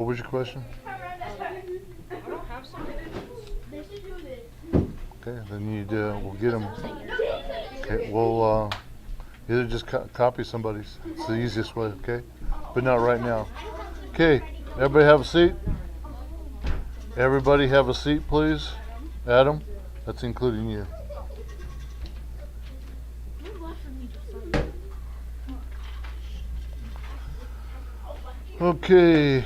What was your question? I don't have something. Okay, then we'll get them. Okay, we'll either just copy somebody's. It's the easiest way, okay? But not right now. Okay, everybody have a seat. Everybody have a seat, please. Adam, that's including you. Okay.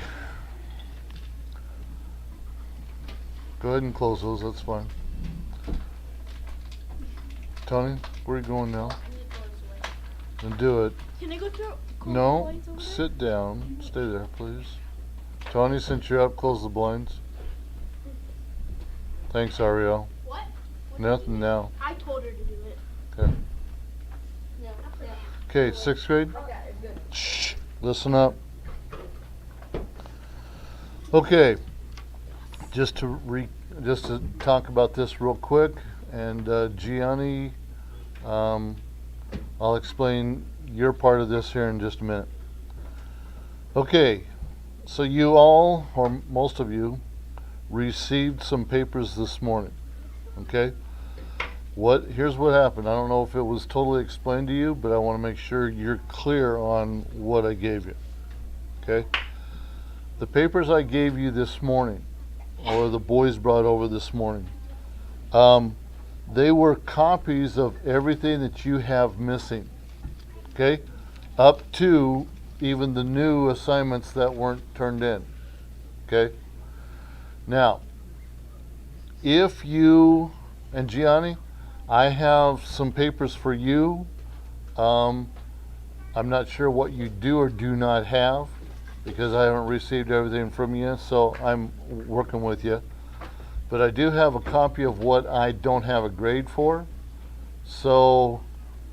Go ahead and close those, that's fine. Tony, where are you going now? Then do it. Can I go through? No, sit down. Stay there, please. Tony, since you're up, close the blinds. Thanks, Ariel. What? Nothing now. I told her to do it. Okay. Okay, 6th grade? Shh. Listen up. Okay. Just to talk about this real quick, and Gianni, I'll explain your part of this here in just a minute. Okay, so you all, or most of you, received some papers this morning. Okay? Here's what happened. I don't know if it was totally explained to you, but I want to make sure you're clear on what I gave you. Okay? The papers I gave you this morning, or the boys brought over this morning, they were copies of everything that you have missing. Okay? Up to even the new assignments that weren't turned in. Okay? Now, if you, and Gianni, I have some papers for you. I'm not sure what you do or do not have because I haven't received everything from you, so I'm working with you. But I do have a copy of what I don't have a grade for. So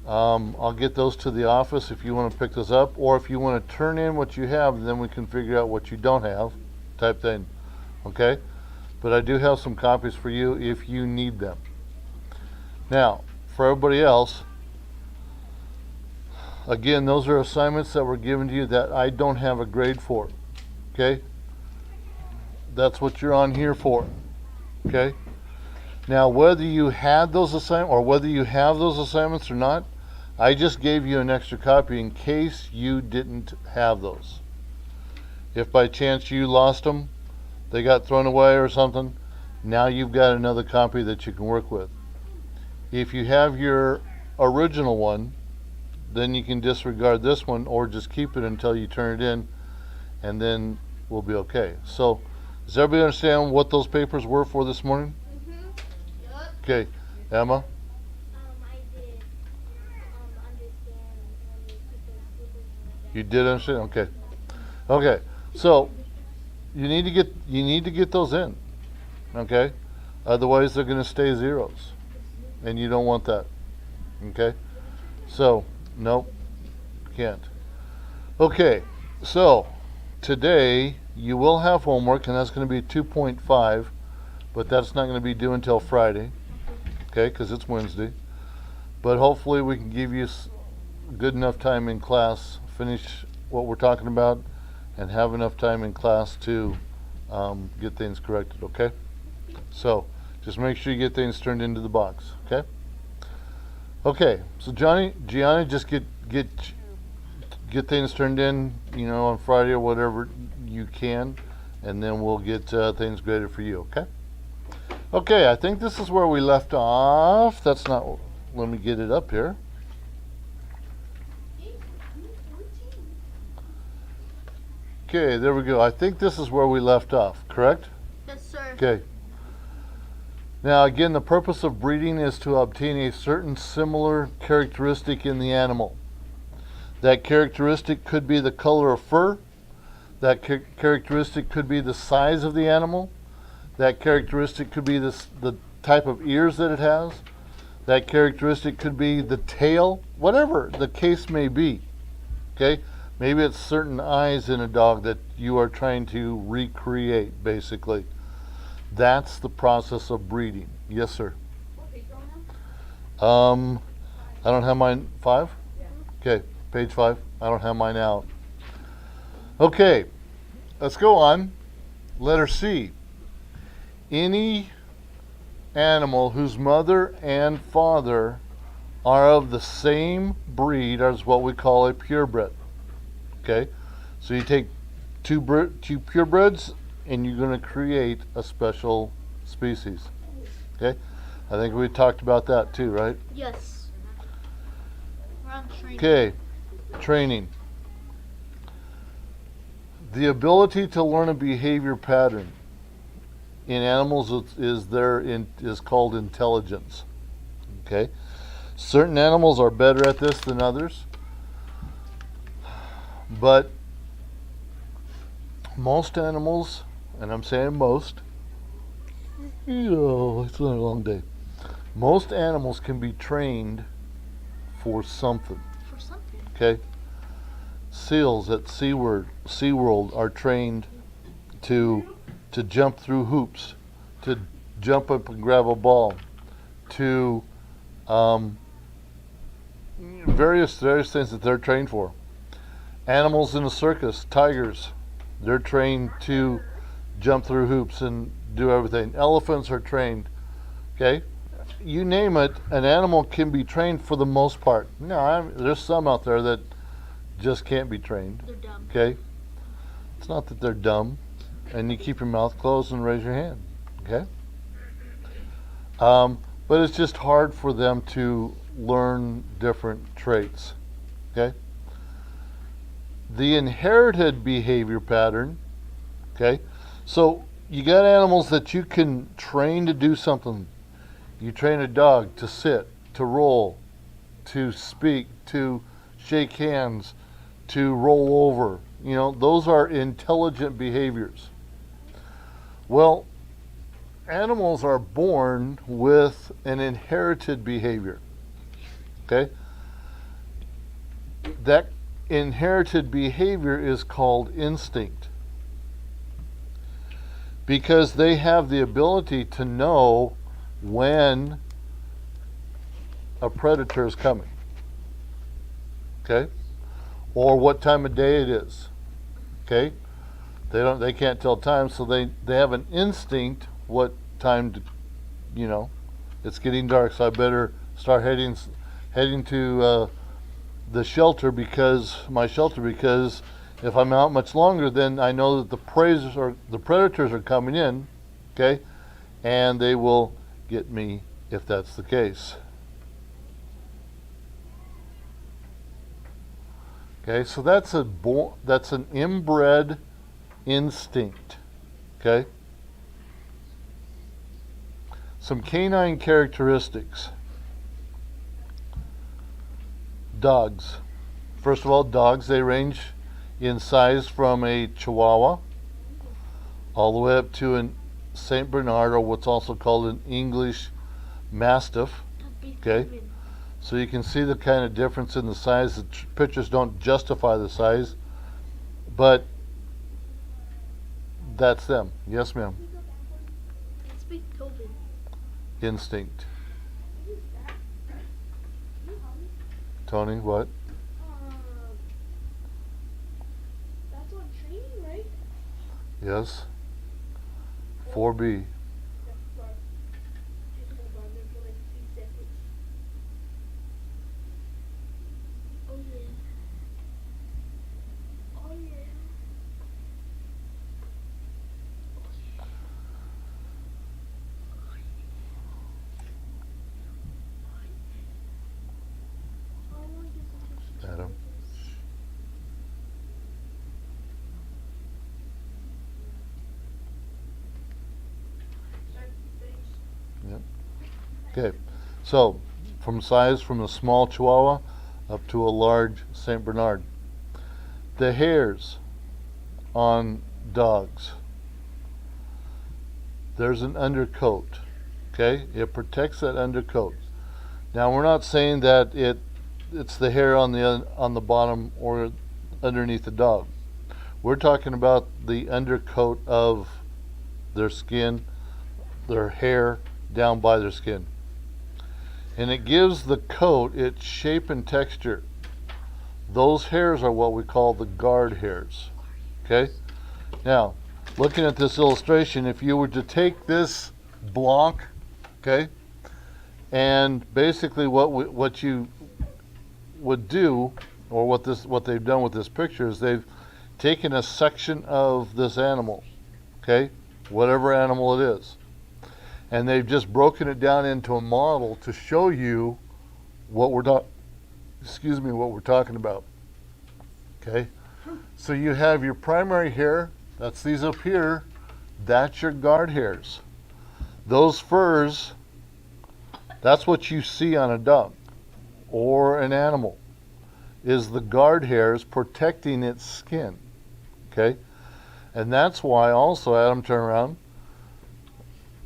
I'll get those to the office if you want to pick those up, or if you want to turn in what you have, then we can figure out what you don't have, type thing. Okay? But I do have some copies for you if you need them. Now, for everybody else, again, those are assignments that were given to you that I don't have a grade for. Okay? That's what you're on here for. Okay? Now, whether you had those assignments or whether you have those assignments or not, I just gave you an extra copy in case you didn't have those. If by chance you lost them, they got thrown away or something, now you've got another copy that you can work with. If you have your original one, then you can disregard this one or just keep it until you turn it in, and then we'll be okay. So, does everybody understand what those papers were for this morning? Mm-hmm. Yep. Okay, Emma? I did understand when you put those papers in the You did understand? Okay. Okay, so you need to get those in. Okay? Otherwise they're gonna stay zeros. And you don't want that. Okay? So, nope, can't. Okay, so today you will have homework, and that's going to be 2.5, but that's not going to be due until Friday, okay, because it's Wednesday. But hopefully we can give you good enough time in class, finish what we're talking about, and have enough time in class to get things corrected, okay? So, just make sure you get things turned into the box, okay? Okay, so Gianni, just get things turned in, on Friday or whatever you can, and then we'll get things graded for you, okay? Okay, I think this is where we left off. That's not, let me get it up here. Okay, there we go. I think this is where we left off, correct? Yes, sir. Okay. Now again, the purpose of breeding is to obtain a certain similar characteristic in the animal. That characteristic could be the color of fur. That characteristic could be the size of the animal. That characteristic could be the type of ears that it has. That characteristic could be the tail, whatever the case may be. Okay? Maybe it's certain eyes in a dog that you are trying to recreate, basically. That's the process of breeding. Yes, sir. What page are on? I don't have mine. 5? Yeah. Okay, page 5. I don't have mine out. Okay. let's go on. Letter C. Any animal whose mother and father are of the same breed as what we call a purebred. Okay? So you take two purebreds and you're going to create a special species. Okay? I think we talked about that too, right? Yes. We're on training. Okay. Training. The ability to learn a behavior pattern in animals is called intelligence. Okay? Certain animals are better at this than others, but most animals, and I'm saying most, it's been a long day. Most animals can be trained for something. For something. Okay? Seals at SeaWorld are trained to jump through hoops, to jump up and grab a ball, to various things that they're trained for. Animals in a circus, tigers, they're trained to jump through hoops and do everything. Elephants are trained. Okay? You name it, an animal can be trained for the most part. Now, there's some out there that just can't be trained. They're dumb. Okay? It's not that they're dumb. And you keep your mouth closed and raise your hand. Okay? But it's just hard for them to learn different traits. Okay? The inherited behavior pattern. Okay? So you got animals that you can train to do something. You train a dog to sit, to roll, to speak, to shake hands, to roll over. You know, those are intelligent behaviors. Well, animals are born with an inherited behavior. Okay? That inherited behavior is called instinct. Because they have the ability to know when a predator is coming. Okay? Or what time of day it is. Okay? They can't tell time, so they have an instinct what time to, it's getting dark, so I better start heading to the shelter because if I'm out much longer, then I know that the predators are coming in, okay, and they will get me if that's the case. Okay, so that's an inbred instinct. Okay? Some canine characteristics. Dogs. First of all, dogs, they range in size from a Chihuahua all the way up to a Saint Bernard, or what's also called an English Mastiff. Okay? So you can see the kind of difference in the size. The pictures don't justify the size, but that's them. Yes, ma'am. Speak Tobin. Instinct. Tony, what? That's on training, right? Yes. 4B. Oh yeah. Oh yeah. Adam. Yep. Okay. So, from a small Chihuahua up to a large Saint Bernard. The hairs on dogs. There's an undercoat. Okay? It protects that undercoat. Now, we're not saying that it's the hair on the bottom or underneath the dog. We're talking about the undercoat of their skin, their hair down by their skin. And it gives the coat its shape and texture. Those hairs are what we call the guard hairs. Okay? Now, looking at this illustration, if you were to take this block, okay, and basically what you would do, or what they've done with this picture is they've taken a section of this animal, okay, whatever animal it is, and they've just broken it down into a model to show you what we're talking about. Okay, so you have your primary hair. That's these up here. That's your guard hairs. Those furs. That's what you see on a dog or an animal. Is the guard hairs protecting its skin. Okay, and that's why also, Adam, turn around.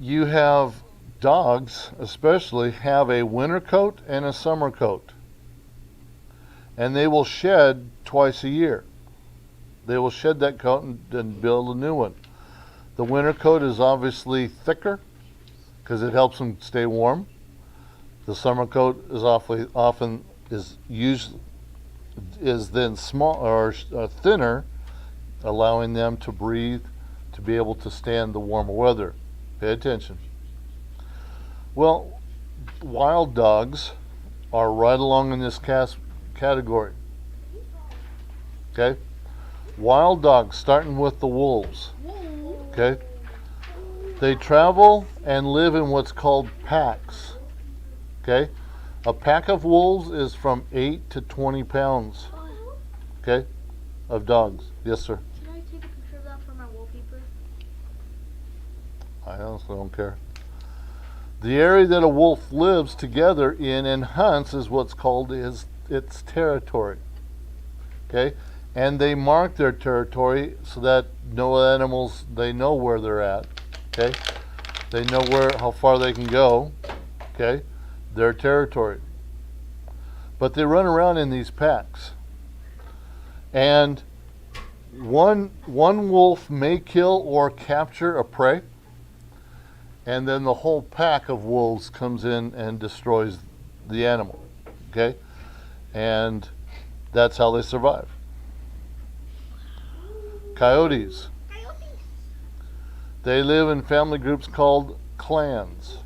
You have dogs, especially, have a winter coat and a summer coat. And they will shed twice a year. They will shed that coat and build a new one. The winter coat is obviously thicker because it helps them stay warm. The summer coat is then small or thinner, allowing them to breathe, to be able to stand the warmer weather. Pay attention. Well, wild dogs are right along in this category. Okay? Wild dogs, starting with the wolves. Okay? They travel and live in what's called packs. Okay? A pack of wolves is from 8 to 20 pounds. Okay? Of dogs. Yes, sir. Can I take a picture of that for my wallpaper? I honestly don't care. The area that a wolf lives together in and hunts is what's called its territory. Okay? And they mark their territory so that no animals, they know where they're at. Okay? They know how far they can go. Okay? Their territory. But they run around in these packs. And one wolf may kill or capture a prey, and then the whole pack of wolves comes in and destroys the animal. Okay? And that's how they survive. Coyotes. They live in family groups called clans.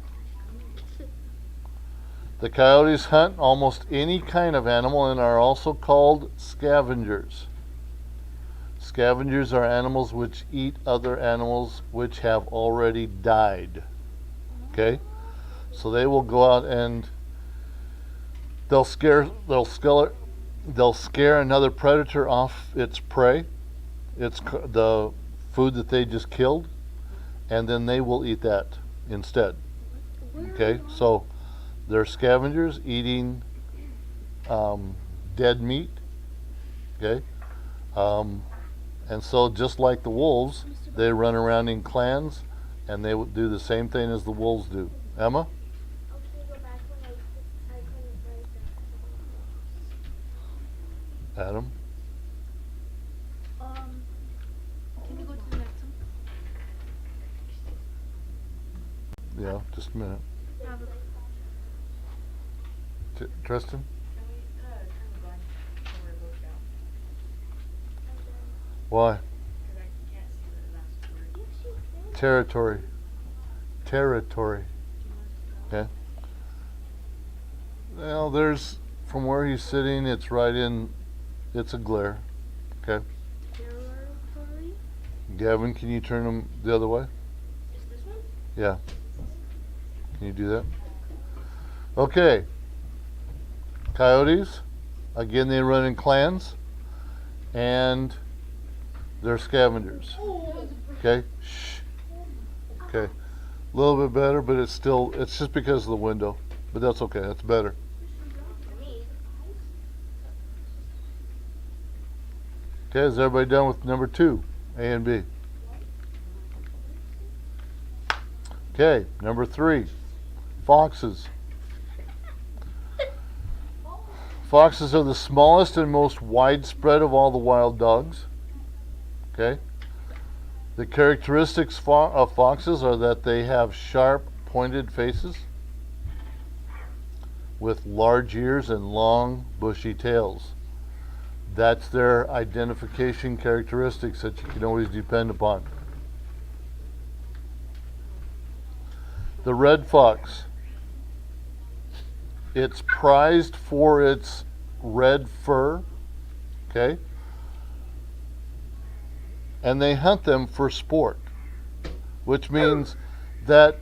The coyotes hunt almost any kind of animal and are also called scavengers. Scavengers are animals which eat other animals which have already died. Okay? So they will go out and they'll scare another predator off its prey. It's the food that they just killed, and then they will eat that instead. Okay? So they're scavengers eating dead meat. Okay? And so just like the wolves, they run around in clans, and they would do the same thing as the wolves do. Emma? Okay, go back when I couldn't write that. Adam? Can you go to the next one? Yeah, just a minute. Tristan? Can we turn the blank where it goes down? Why? Because I can't see the last word. Territory. Territory. Okay. Well, there's, from where he's sitting, it's right in, it's a glare. Okay. Territory? Gavin, can you turn them the other way? Is this one? Yeah. Can you do that? Okay. Coyotes, again, they run in clans, and they're scavengers. Okay? Shh. Okay. A little bit better, but it's just because of the window. But that's okay, that's better. Okay, is everybody done with number 2, A and B? Okay, number 3, foxes. Foxes are the smallest and most widespread of all the wild dogs. Okay? The characteristics of foxes are that they have sharp, pointed faces with large ears and long, bushy tails. That's their identification characteristics that you can always depend upon. The red fox. It's prized for its red fur, okay? And they hunt them for sport, which means that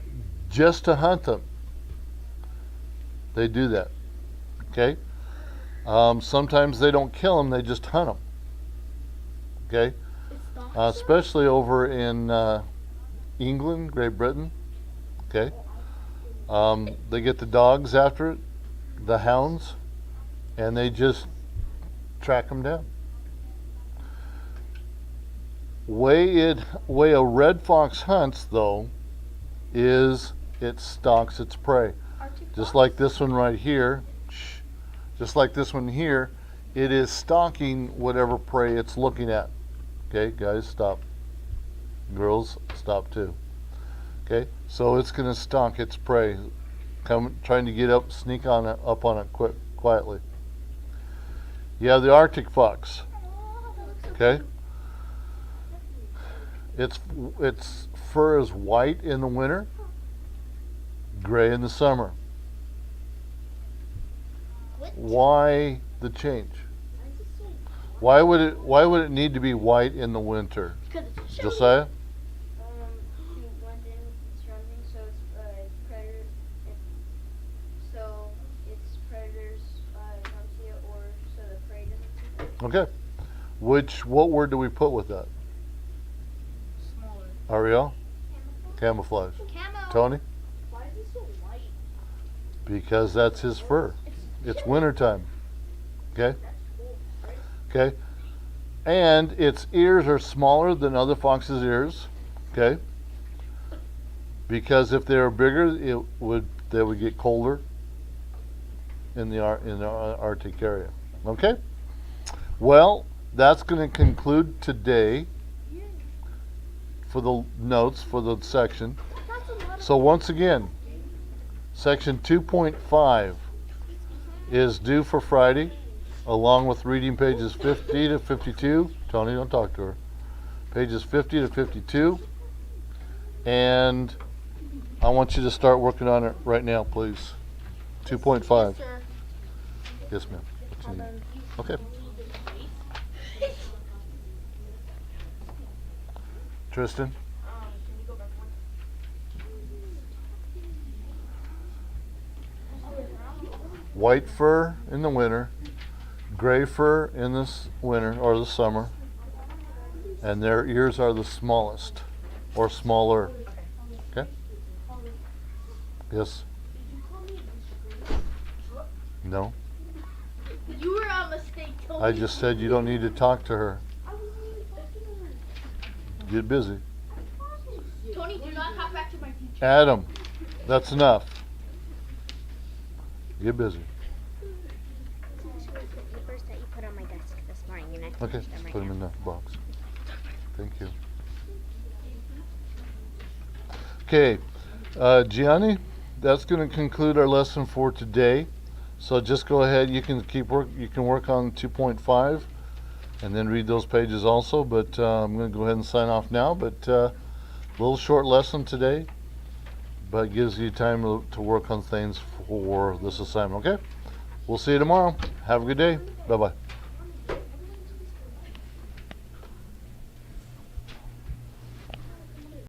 just to hunt them, they do that, okay? Sometimes they don't kill them, they just hunt them, okay? Especially over in England, Great Britain, okay? They get the dogs after it, the hounds, and they just track them down. Way a red fox hunts, though, is it stalks its prey. Just like this one right here, just like this one here, it is stalking whatever prey it's looking at. Okay, guys, stop. Girls, stop too. Okay, so it's going to stalk its prey, trying to get up, sneak on it, up on it quietly. You have the Arctic fox. Okay, its fur is white in the winter, gray in the summer. Why the change? Why would it need to be white in the winter? Josiah? To blend in with the surroundings, so it's predator. So it's predators don't see it, or so the prey doesn't see it. Okay. What word do we put with that? Smaller. Ariel? Camouflage. Camo. Tony? Why is it so white? Because that's his fur. It's wintertime. Okay? Okay? And its ears are smaller than other foxes' ears. Okay? Because if they were bigger, they would get colder in the Arctic area. Okay? Well, that's going to conclude today for the notes for the section. So once again, section 2.5 is due for Friday, along with reading pages 50 to 52. Tony, don't talk to her. Pages 50 to 52. And I want you to start working on it right now, please. 2.5. Yes, ma'am. What you need? Okay. Tristan? White fur in the winter, gray fur in this winter or the summer, and their ears are the smallest or smaller. Okay? Yes? No? You were a mistake, Tony. I just said you don't need to talk to her. Get busy. Tony, do not talk back to my teacher. Adam, that's enough. Get busy. Papers that you put on my desk this morning, and I Okay, finished them right put them now. in the box. Thank you. Okay, Gianni, that's going to conclude our lesson for today. So just go ahead. You can You can work on 2.5, and then read those pages also. But I'm going to go ahead and sign off now. But little short lesson today, but gives you time to work on things for this assignment. Okay, we'll see you tomorrow. Have a good day. Bye bye.